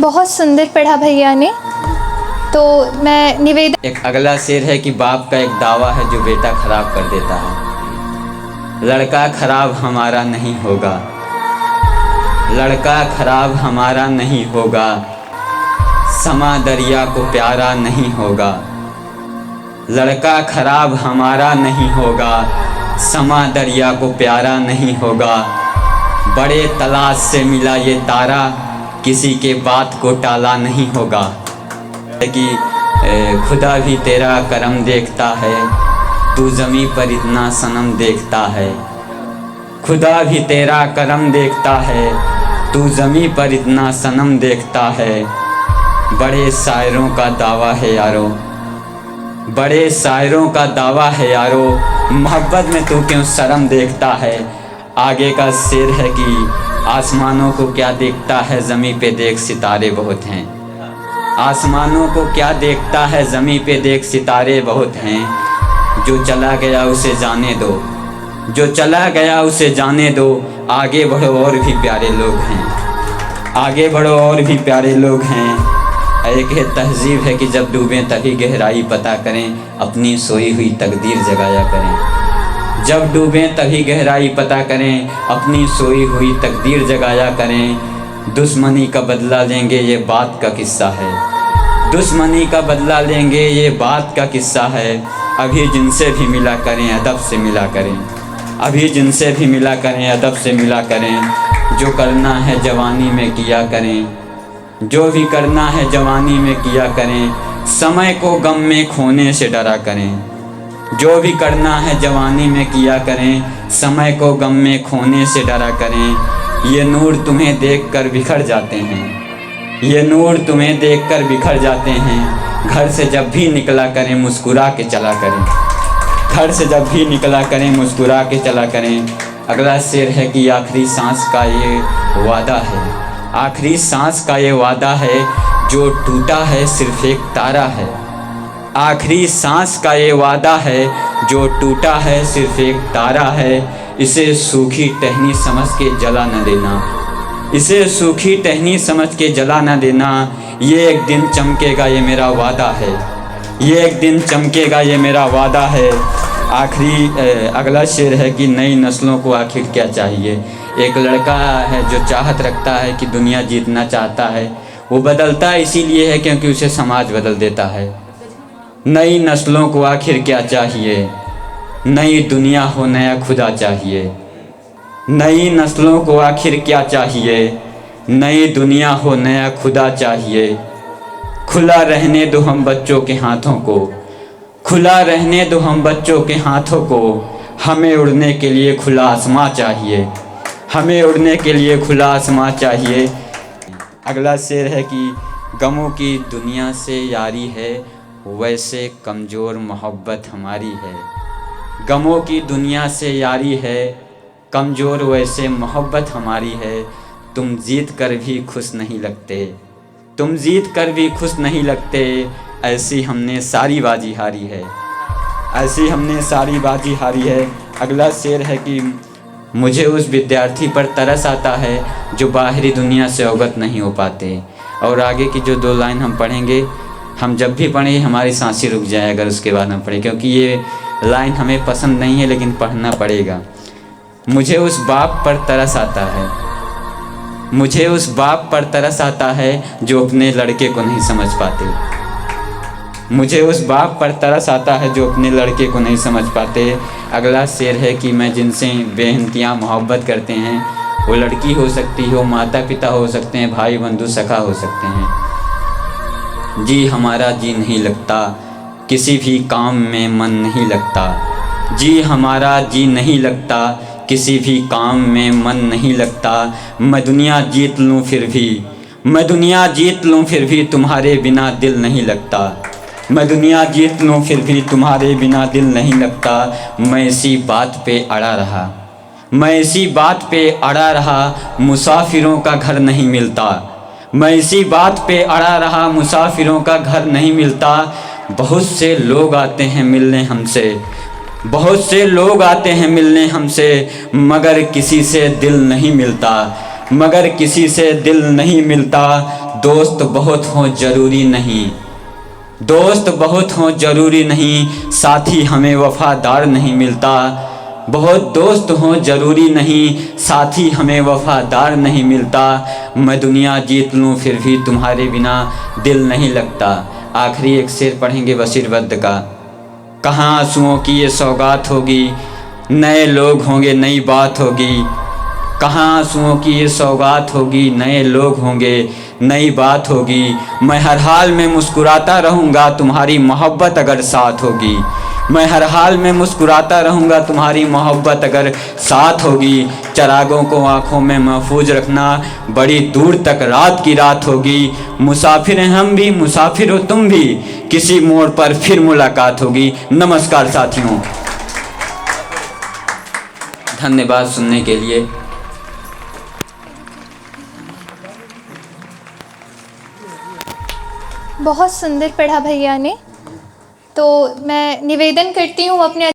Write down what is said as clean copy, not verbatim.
बहुत सुंदर पढ़ा भैया ने। तो मैं निवेदन। एक अगला शेर है कि बाप का एक दावा है जो बेटा खराब कर देता है। लड़का खराब हमारा नहीं होगा, लड़का खराब हमारा नहीं होगा, समा दरिया को प्यारा नहीं होगा। लड़का खराब हमारा नहीं होगा, समा दरिया को प्यारा नहीं होगा। बड़े तलाश से मिला ये तारा, किसी के बात को टाला नहीं होगा। कि खुदा भी तेरा करम देखता है, तू ज़मीं पर इतना सनम देखता है। खुदा भी तेरा करम देखता है, तू ज़मीं पर इतना सनम देखता है। बड़े शायरों का दावा है यारो, बड़े शायरों का दावा है यारो, मोहब्बत में तू क्यों शर्म देखता है। आगे का शेर है कि आसमानों को क्या देखता है, ज़मीं पे देख सितारे बहुत हैं। आसमानों को क्या देखता है, ज़मीं पे देख सितारे बहुत हैं। जो चला गया उसे जाने दो, जो चला गया उसे जाने दो। आगे बढ़ो और भी प्यारे लोग हैं, आगे बढ़ो और भी प्यारे लोग हैं। एक है तहज़ीब है कि जब डूबें तभी गहराई पता करें, अपनी सोई हुई तकदीर जगाया करें। जब डूबें तभी गहराई पता करें, अपनी सोई हुई तकदीर जगाया करें। दुश्मनी का बदला लेंगे ये बात का किस्सा है, दुश्मनी का बदला लेंगे ये बात का किस्सा है। अभी जिनसे भी मिला करें अदब से मिला करें, अभी जिनसे भी मिला करें अदब से मिला करें। जो करना है जवानी में किया करें, जो भी करना है जवानी में किया करें। समय को गम में खोने से डरा करें, जो भी करना है जवानी में किया करें। समय को गम में खोने से डरा करें। ये नूर तुम्हें देखकर बिखर जाते हैं, ये नूर तुम्हें देखकर बिखर जाते हैं। घर से जब भी निकला करें मुस्कुरा के चला करें, घर से जब भी निकला करें मुस्कुरा के चला करें। अगला शेर है कि आखिरी सांस का ये वादा है, आखिरी सांस का ये वादा है। जो टूटा है सिर्फ एक तारा है, आखिरी सांस का ये वादा है। जो टूटा है सिर्फ एक तारा है। इसे सूखी टहनी समझ के जला न देना, इसे सूखी टहनी समझ के जला न देना। ये एक दिन चमकेगा ये मेरा वादा है, ये एक दिन चमकेगा ये मेरा वादा है। आखिरी अगला शेर है कि नई नस्लों को आखिर क्या चाहिए। एक लड़का है जो चाहत रखता है कि दुनिया जीतना चाहता है, वो बदलता इसीलिए है क्योंकि उसे समाज बदल देता है। नई नस्लों को आखिर क्या चाहिए, नई दुनिया हो नया खुदा चाहिए। नई नस्लों को आखिर क्या चाहिए, नई दुनिया हो नया खुदा चाहिए। खुला रहने दो हम बच्चों के हाथों को, खुला रहने दो हम बच्चों के हाथों को। हमें उड़ने के लिए खुला आसमां चाहिए, हमें उड़ने के लिए खुला आसमां चाहिए। अगला शेर है कि गमों की दुनिया से यारी है, वैसे कमज़ोर मोहब्बत हमारी है। गमों की दुनिया से यारी है, कमज़ोर वैसे मोहब्बत हमारी है। तुम जीत कर भी खुश नहीं लगते, तुम जीत कर भी खुश नहीं लगते। ऐसी हमने सारी बाजी हारी है, ऐसी हमने सारी बाजी हारी है। अगला शेर है कि मुझे उस विद्यार्थी पर तरस आता है जो बाहरी दुनिया से अवगत नहीं हो पाते। और आगे की जो 2 लाइन हम पढ़ेंगे, हम जब भी पढ़ें हमारी सांसें रुक जाए अगर उसके बाद हम पढ़ें, क्योंकि ये लाइन हमें पसंद नहीं है लेकिन पढ़ना पड़ेगा। मुझे उस बाप पर तरस आता है, मुझे उस बाप पर तरस आता है जो अपने लड़के को नहीं समझ पाते। मुझे उस बाप पर तरस आता है जो अपने लड़के को नहीं समझ पाते। अगला शेर है कि मैं जिनसे बेइंतहा मोहब्बत करते हैं, वो लड़की हो सकती हो, माता पिता हो सकते हैं, भाई बंधु सखा हो सकते हैं। जी हमारा जी नहीं लगता, किसी भी काम में मन नहीं लगता। जी हमारा जी नहीं लगता, किसी भी काम में मन नहीं लगता। मैं दुनिया जीत लूँ फिर भी, मैं दुनिया जीत लूँ फिर भी तुम्हारे बिना दिल नहीं लगता। मैं दुनिया जीत लूँ फिर भी तुम्हारे बिना दिल नहीं लगता। मैं इसी बात पे अड़ा रहा, मैं इसी बात पे अड़ा रहा, मुसाफिरों का घर नहीं मिलता। मैं इसी बात पे अड़ा रहा, मुसाफिरों का घर नहीं मिलता। बहुत से लोग आते हैं मिलने हमसे, बहुत से लोग आते हैं मिलने हमसे, मगर किसी से दिल नहीं मिलता, मगर किसी से दिल नहीं मिलता। दोस्त बहुत हों ज़रूरी नहीं, दोस्त बहुत हों ज़रूरी नहीं, साथी हमें वफ़ादार नहीं मिलता। बहुत दोस्त हों ज़रूरी नहीं, साथी हमें वफ़ादार नहीं मिलता। मैं दुनिया जीत लूँ फिर भी तुम्हारे बिना दिल नहीं लगता। आखिरी एक शेर पढ़ेंगे बशीर वद्द का। कहाँ आंसुओं की ये सौगात होगी, नए लोग होंगे नई बात होगी। कहाँ आंसुओं की ये सौगात होगी, नए लोग होंगे नई बात होगी। मैं हर हाल में मुस्कुराता रहूँगा तुम्हारी मोहब्बत अगर साथ होगी। मैं हर हाल में मुस्कुराता रहूँगा तुम्हारी मोहब्बत अगर साथ होगी। चरागों को आँखों में महफूज रखना, बड़ी दूर तक रात की रात होगी। मुसाफिर हैं हम भी, मुसाफिर हो तुम भी, किसी मोड़ पर फिर मुलाकात होगी। नमस्कार साथियों, धन्यवाद सुनने के लिए। बहुत सुंदर पढ़ा भैया ने। तो मैं निवेदन करती हूँ अपने